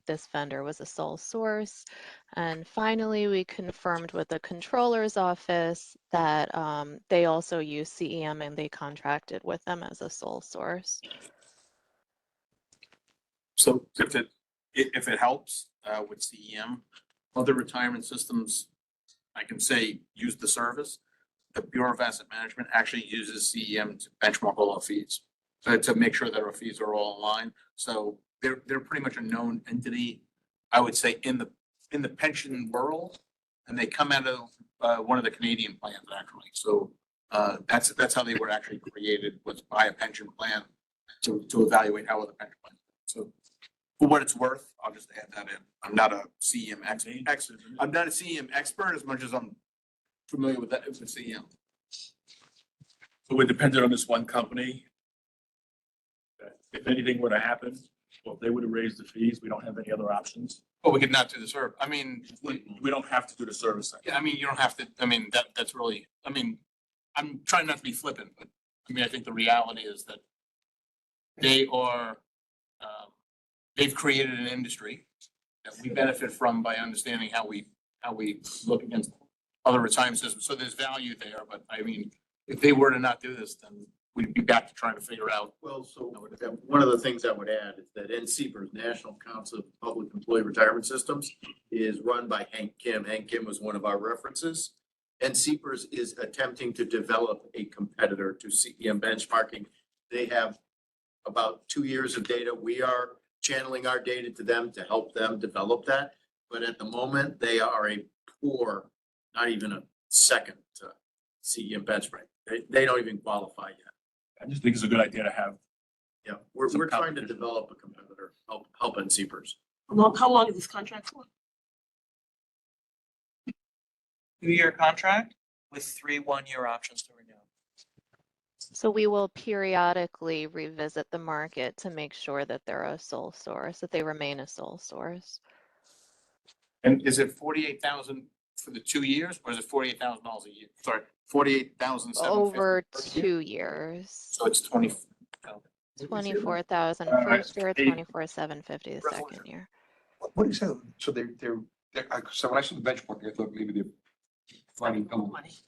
this vendor was a sole source. And finally, we confirmed with the controller's office that they also use CEM and they contracted with them as a sole source. So if it helps with CEM, other retirement systems, I can say, use the service. The Bureau of Asset Management actually uses CEM to benchmark all our fees. So to make sure that our fees are all in line. So they're pretty much a known entity, I would say, in the pension world. And they come out of one of the Canadian plans, actually. So that's how they were actually created, was by a pension plan to evaluate how other pension plans. So for what it's worth, I'll just add that in. I'm not a CEM expert. I'm not a CEM expert as much as I'm familiar with that with CEM. So we're dependent on this one company. That if anything were to happen, well, if they would have raised the fees, we don't have any other options. But we could not do the service. I mean, We don't have to do the service. yeah, I mean, you don't have to, I mean, that's really, I mean, I'm trying not to be flippant, but I mean, I think the reality is that they are, they've created an industry that we benefit from by understanding how we look against other retirement systems. So there's value there, but I mean, if they were to not do this, then we'd be back to trying to figure out. Well, so one of the things I would add is that NCBERS, National Council of Public Employee Retirement Systems, is run by Hank Kim. Hank Kim was one of our references. NCBERS is attempting to develop a competitor to CEM benchmarking. They have about 2 years of data. We are channeling our data to them to help them develop that. But at the moment, they are a poor, not even a second to CEM benchmark. They don't even qualify yet. I just think it's a good idea to have. Yeah, we're Some trying to competition. develop a competitor, help NCBERS. How long is this contract for? 2-year contract with 3 one-year options to renew. So we will periodically revisit the market to make sure that they're a sole source, that they remain a sole source. And is it 48,000 for the 2 years, or is it $48,000 a year? Sorry, 48,000. Over 2 years, So it's 20. 24,000 first year, 24,750 the second year. What is that? So so when I saw the benchmarking, I thought maybe they're finding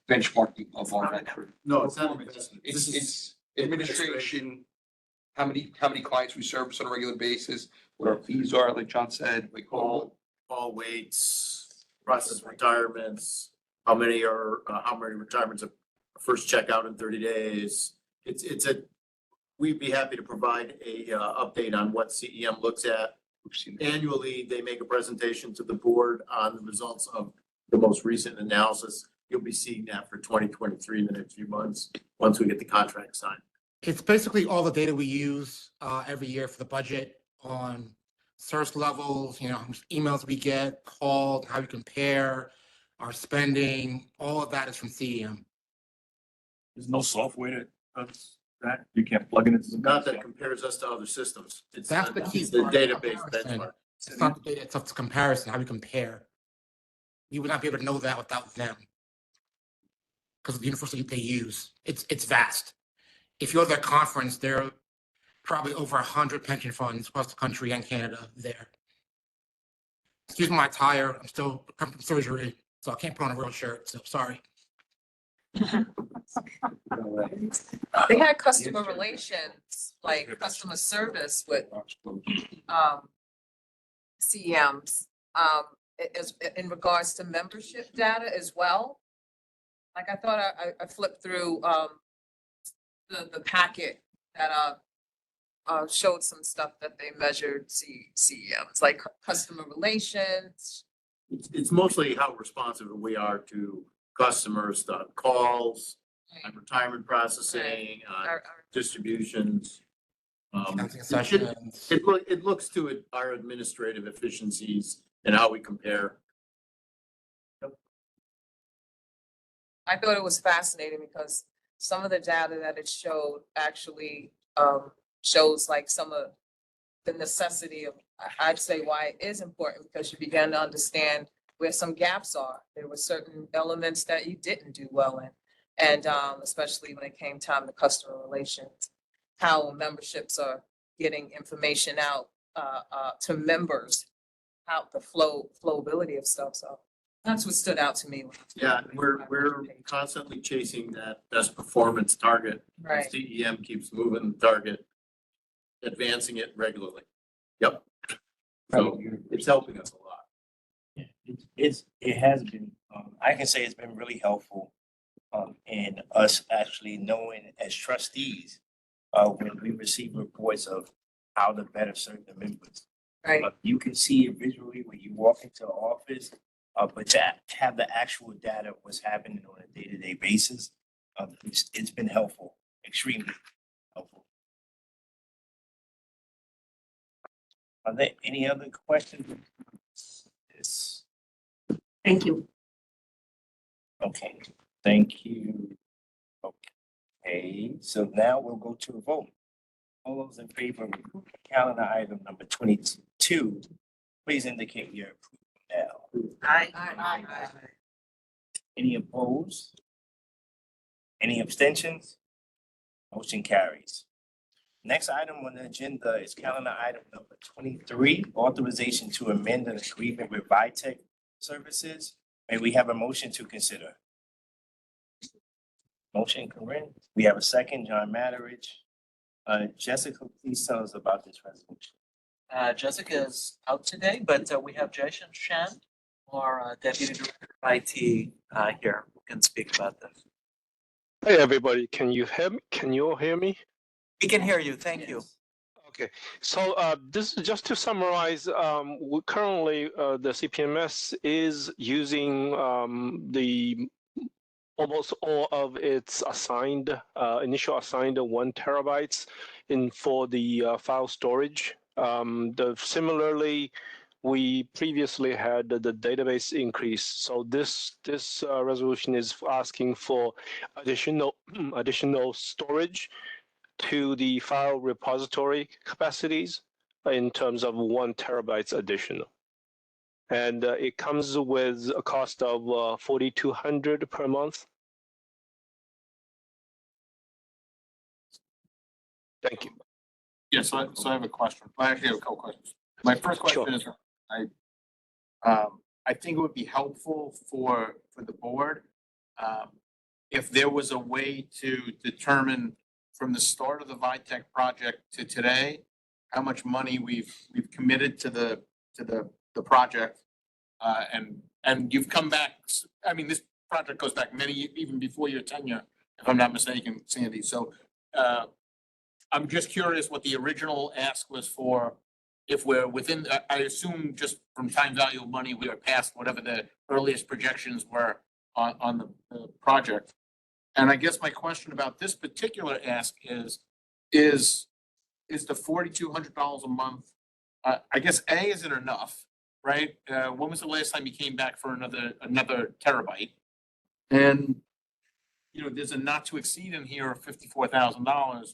benchmarking of our. No, it's not investment. It's administration, how many clients we service on a regular basis, what our fees are, like John said, like all. All weights, process retirements, how many retirements are first check out in 30 days. We'd be happy to provide a update on what CEM looks at. Annually, they make a presentation to the board on the results of the most recent analysis. You'll be seeing that for 2023 in the next few months, once we get the contract signed. It's basically all the data we use every year for the budget on service levels, how much emails we get, called, how we compare, our spending, all of that is from CEM. There's no software that does that. You can't plug it into some. Not that it compares us to other systems. It's That's the key. it's the part, database comparison. benchmark. It's not the data, it's the comparison, how we compare. You would not be able to know that without them. Because of the university they use, it's vast. If you go to their conference, there are probably over 100 pension funds across the country and Canada there. Excuse my attire, I'm still coming from surgery, so I can't put on a real shirt, so sorry. They had customer relations, like customer service with CEMs, as in regards to membership data as well. Like I thought I flipped through the packet that showed some stuff that they measured CEMs, like customer relations. It's mostly how responsive we are to customers, the calls, on retirement processing, on distributions. Counting sessions. It looks to our administrative efficiencies and how we compare. I thought it was fascinating because some of the data that it showed actually shows like some of the necessity of, I'd say why it is important, because you began to understand where some gaps are. There were certain elements that you didn't do well in. And especially when it came time to customer relations, how memberships are getting information out to members, how the flowability of stuff. So that's what stood out to me. Yeah, we're constantly chasing that best performance target. Right. CEM keeps moving the target, advancing it regularly. Yep. So it's helping us a lot. Yeah, it has been, I can say it's been really helpful in us actually knowing as trustees when we receive reports of how to better serve the members. Right. You can see it visually when you walk into the office, but to have the actual data, what's happening on a day-to-day basis, it's been helpful, extremely helpful. Are there any other questions? Yes. Thank you. Okay, thank you. Okay, so now we'll go to a vote. All those in favor of calendar item number 22, please indicate your approval now. Aye. Any opposed? Any abstentions? Motion carries. Next item on the agenda is calendar item number 23, authorization to amend an agreement with Vitech Services. May we have a motion to consider? Motion, Corinne. We have a second, John Matteridge. Jessica, please tell us about this resolution. Jessica is out today, but we have Jason Shen, our Deputy Director of IT, here, who can speak about this. Hey, everybody, can you hear me? Can you all hear me? We can hear you, thank you. Okay, so this is just to summarize. Currently, the CPMS is using almost all of its initial assigned 1 terabytes for the file storage. Similarly, we previously had the database increase. So this resolution is asking for additional storage to the file repository capacities in terms of 1 terabytes additional. And it comes with a cost of $4,200 per month. Thank you. Yes, so I have a question. I actually have a couple questions. My first question is, I think it would be helpful for the board if there was a way to determine from the start of the Vitech project to today, how much money we've committed to the project. And you've come back, I mean, this project goes back even before your tenure, if I'm not mistaken, Sandy. So I'm just curious what the original ask was for. If we're within, I assume just from time value of money, we are past whatever the earliest projections were on the project. And I guess my question about this particular ask is the $4,200 a month, I guess isn't enough, right? When was the last time you came back for another terabyte? And, you know, there's a not to exceed in here of $54,000.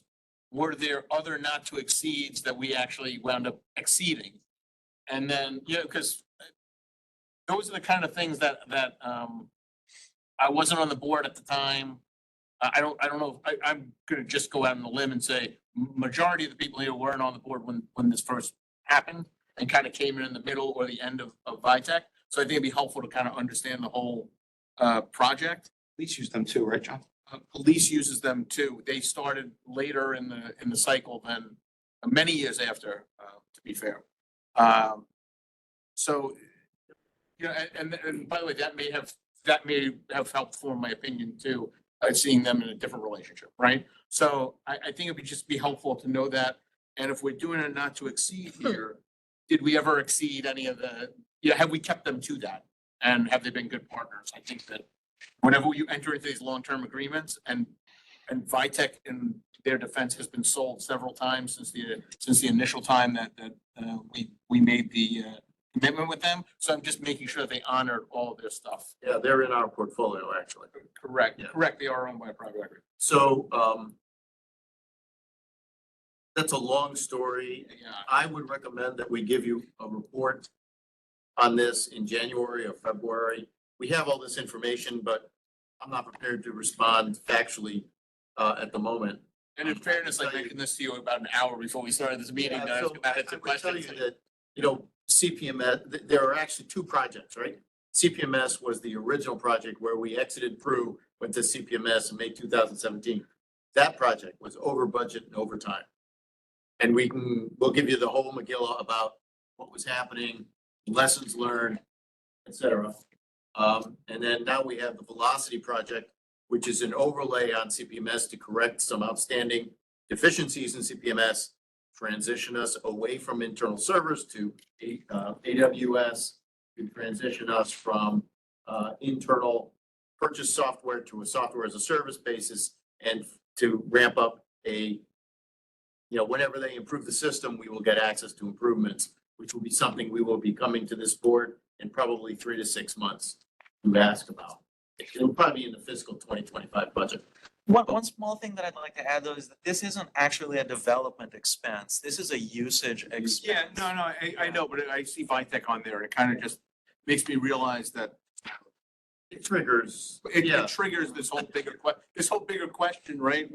Were there other not to exceeds that we actually wound up exceeding? And then, you know, because those are the kind of things that I wasn't on the board at the time. I don't know. I'm gonna just go out on a limb and say majority of the people here weren't on the board when this first happened and kind of came in the middle or the end of Vitech. So I think it'd be helpful to kind of understand the whole project. Police use them too, right, John? Police uses them too. They started later in the cycle than many years after, to be fair. So, you know, and by the way, that may have helped form my opinion too, seeing them in a different relationship, right? So I think it would just be helpful to know that. And if we're doing a not to exceed here, did we ever exceed any of have we kept them to that? And have they been good partners? I think that whenever you enter into these long-term agreements and Vitech in their defense has been sold several times since the initial time that we made the commitment with them. So I'm just making sure that they honored all of their stuff. Yeah, they're in our portfolio, actually. Correct, Yeah. correct. They are owned by a private equity. So, that's a long story. Yeah. I would recommend that we give you a report on this in January or February. We have all this information, but I'm not prepared to respond factually at the moment. And in fairness, I mentioned this to you about an hour before we started this meeting. Yeah, so I had some would tell questions. you that, you know, CPMS, there are actually 2 projects, right? CPMS was the original project where we exited Pru, went to CPMS in May 2017. That project was over budget and over time. And we'll give you the whole Megillah about what was happening, lessons learned, et cetera. And then now we have the Velocity project, which is an overlay on CPMS to correct some outstanding deficiencies in CPMS, transition us away from internal servers to AWS, to transition us from internal purchase software to a software as a service basis, and to ramp up whenever they improve the system, we will get access to improvements, which will be something we will be coming to this board in probably 3 to 6 months to ask about. It'll probably be in the fiscal 2025 budget. One small thing that I'd like to add though is that this isn't actually a development expense. This is a usage expense. Yeah, no, I know, but I see Vitech on there. It kind of just makes me realize that It triggers. it triggers this whole bigger question, right?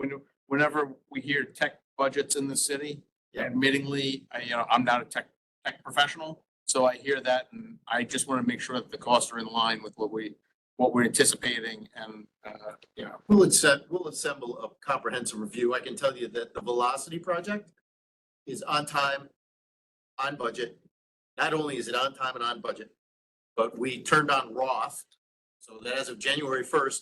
Whenever we hear tech budgets in the city. Yeah. Admittingly, I'm not a tech professional, so I hear that and I just want to make sure that the costs are in line with what we're anticipating and, We'll assemble a comprehensive review. I can tell you that the Velocity project is on time, on budget. Not only is it on time and on budget, but we turned on Roth. So that as of January 1st,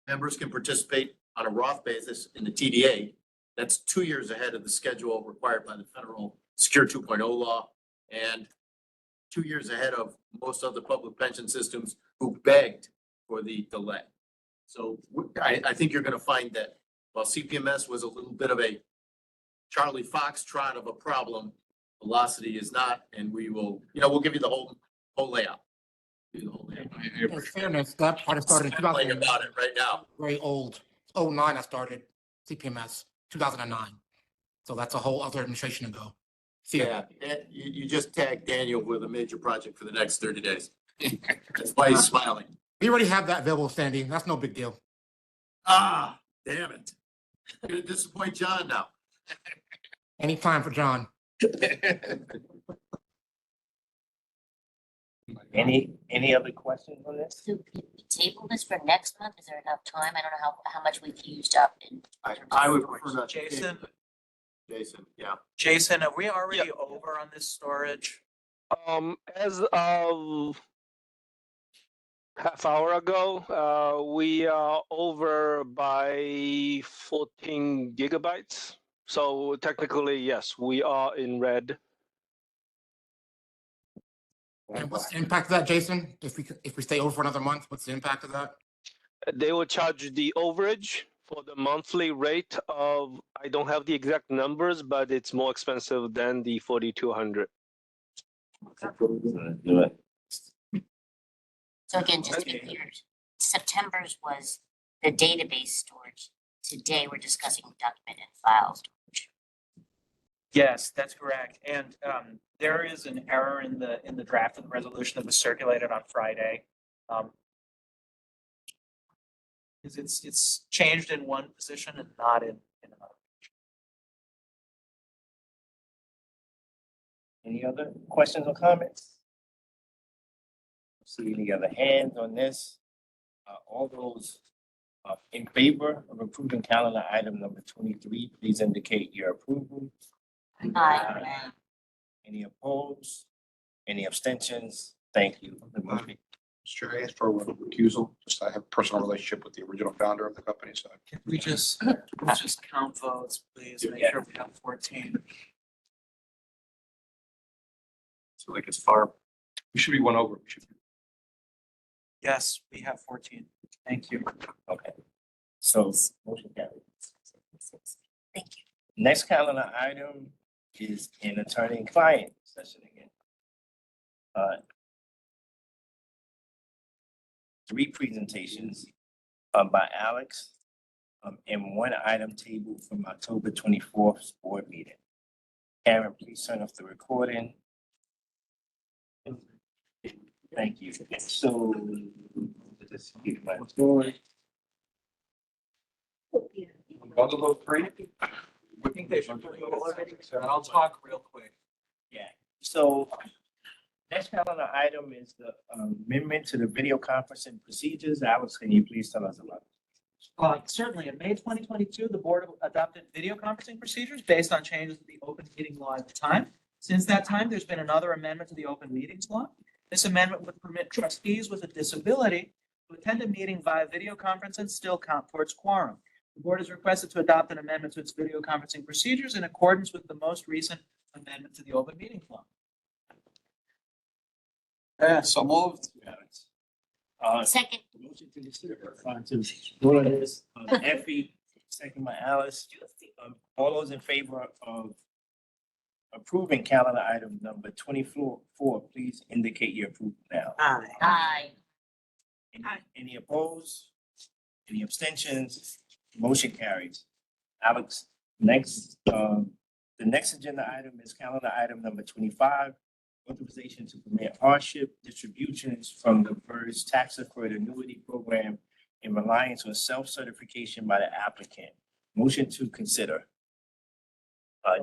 members can participate on a Roth basis in the TDA. That's 2 years ahead of the schedule required by the federal Secure 2.0 law and 2 years ahead of most other public pension systems who begged for the delay. So I think you're gonna find that while CPMS was a little bit of a Charlie Foxtrot of a problem, Velocity is not, and we'll give you the whole layout. Give you the whole layout. In fairness, that part started in Speculating 2009. about it right now. Very old. 09 I started CPMS, 2009. So that's a whole other administration ago. See ya. Yeah, and you just tagged Daniel with a major project for the next 30 days. That's why he's smiling. We already have that available, Sandy. That's no big deal. Ah, damn it. You're gonna disappoint John now. Anytime for John. Any other questions on this? So could we table this for next month? Is there enough time? I don't know how much we've used up in. I would prefer not. Jason, Yeah. Jason, are we already over on this storage? As of half hour ago, we are over by 14 gigabytes. So technically, yes, we are in red. And what's the impact of that, Jason? If we stay over for another month, what's the impact of that? They will charge the overage for the monthly rate of, I don't have the exact numbers, but it's more expensive than the 4,200. Do it. So again, just to be clear, September's was the database storage. Today, we're discussing documented files. Yes, that's correct. And there is an error in the draft of the resolution that was circulated on Friday. It's changed in one position and not in another. Any other questions or comments? See any other hands on this? All those in favor of approving calendar item number 23, please indicate your approval. Aye. Any opposed? Any abstentions? Thank you. The motion- Mr. I asked for a recusal, just I have a personal relationship with the original founder of the company, so. Can we just count votes, please? Make sure we have 14. So like it's far, we should be one over. We should be- Yes, we have 14. Thank you. Okay. So motion carried. Thank you. Next calendar item is an attorney and client session again. 3 presentations by Alex and 1 item table from October 24th board meeting. Karen, please turn off the recording. Thank you. So just keep my story. Bundle those three? I think they should put it already, so I'll talk real quick. Yeah, so next calendar item is the amendment to the video conferencing procedures. Alex, can you please tell us about it? Certainly, in May 2022, the board adopted video conferencing procedures based on changes to the open meeting law at the time. Since that time, there's been another amendment to the open meetings law. This amendment would permit trustees with a disability to attend a meeting via video conference and still count towards quorum. The board has requested to adopt an amendment to its video conferencing procedures in accordance with the most recent amendment to the open meetings law. Yeah, so moved. Second. Motion to consider. To vote on this, Effie, second by Alice. All those in favor of approving calendar item number 24, please indicate your approval now. Aye. Any opposed? Any abstentions? Motion carries. Alex, next, the next agenda item is calendar item number 25, authorization to permit hardship distributions from the MERS tax deferred annuity program in reliance on self-certification by the applicant. Motion to consider.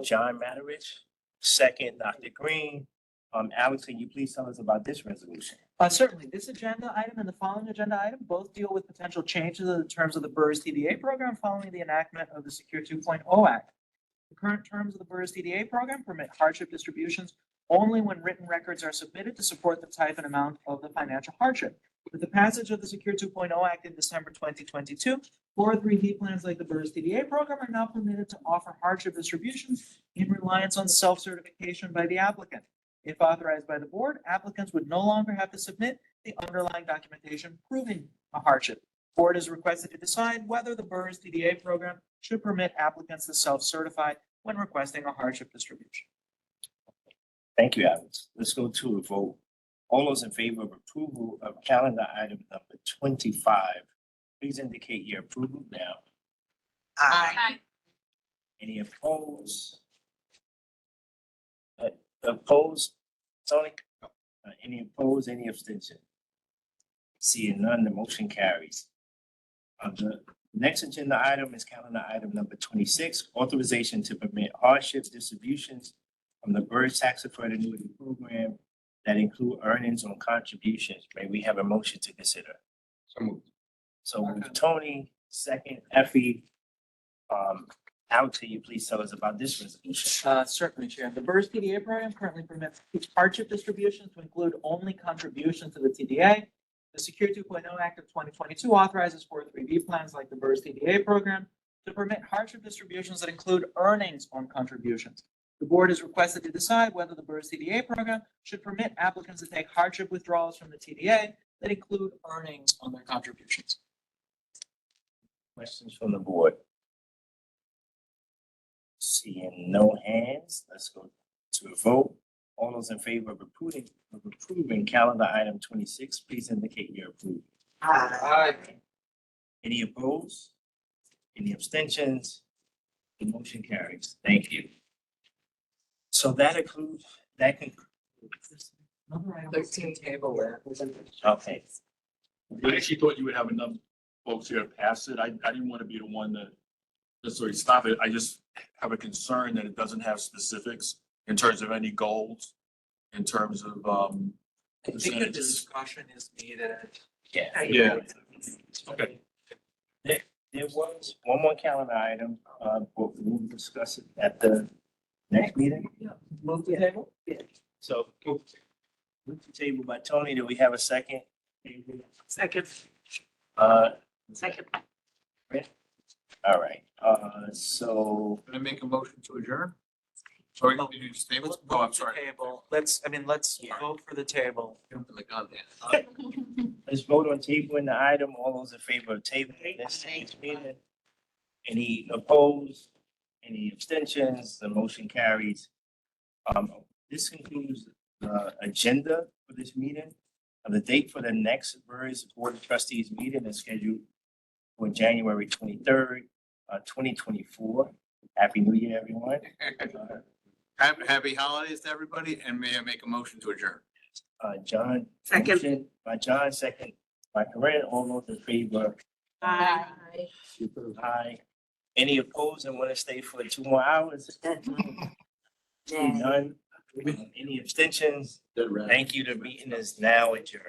John Matterich, second, Dr. Green. Alex, can you please tell us about this resolution? Certainly, this agenda item and the following agenda item both deal with potential changes in the terms of the BERS TDA program following the enactment of the Secure 2.0 Act. The current terms of the BERS TDA program permit hardship distributions only when written records are submitted to support the type and amount of the financial hardship. With the passage of the Secure 2.0 Act in December 2022, 403B plans like the BERS TDA program are now permitted to offer hardship distributions in reliance on self-certification by the applicant. If authorized by the board, applicants would no longer have to submit the underlying documentation proving a hardship. Board is requested to decide whether the BERS TDA program should permit applicants to self-certify when requesting a hardship distribution. Thank you, Alex. Let's go to a vote. All those in favor of approval of calendar item number 25, please indicate your approval now. Aye. Any opposed? Opposed, Tony? Any opposed, any abstention? Seeing none, the motion carries. The next agenda item is calendar item number 26, authorization to permit hardship distributions from the BERS tax deferred annuity program that include earnings on contributions. May we have a motion to consider? So moved. So move Tony, second, Effie. Alex, can you please tell us about this resolution? Certainly, Chair. The BERS TDA program currently permits hardship distributions to include only contributions to the TDA. The Secure 2.0 Act of 2022 authorizes 403B plans like the BERS TDA program to permit hardship distributions that include earnings on contributions. The board is requested to decide whether the BERS TDA program should permit applicants to take hardship withdrawals from the TDA that include earnings on their contributions. Questions from the board? Seeing no hands, let's go to a vote. All those in favor of approving calendar item 26, please indicate your approval. Aye. Any opposed? Any abstentions? The motion carries. Thank you. So that concludes. 13 table there. Okay. I actually thought you would have enough folks here to pass it. I didn't want to be the one to necessarily stop it. I just have a concern that it doesn't have specifics in terms of any goals, in terms of, I think a percentages. discussion is needed. Yeah. Yeah. Okay. There was one more calendar item, but we'll discuss it at the next meeting. Move the table? So, move the table by Tony. Do we have a second? Second. Second. All right, so, Can I make a motion to adjourn? Sorry, you just table? Oh, I'm sorry. Table. Let's vote for the table. Jumping the gun there. let's vote on tabling the item. All those in favor of tabling this meeting? Any opposed? Any abstentions? The motion carries. This concludes the agenda for this meeting. The date for the next BERS Board of Trustees meeting is scheduled for January 23rd, 2024. Happy New Year, everyone. Happy holidays to everybody, and may I make a motion to adjourn? John. Second. motion By John, second by Corinne. All those in favor? Aye. Aye. Any opposed and want to stay for 2 more hours? Seeing none. Any abstentions? Thank you. The meeting is now adjourned.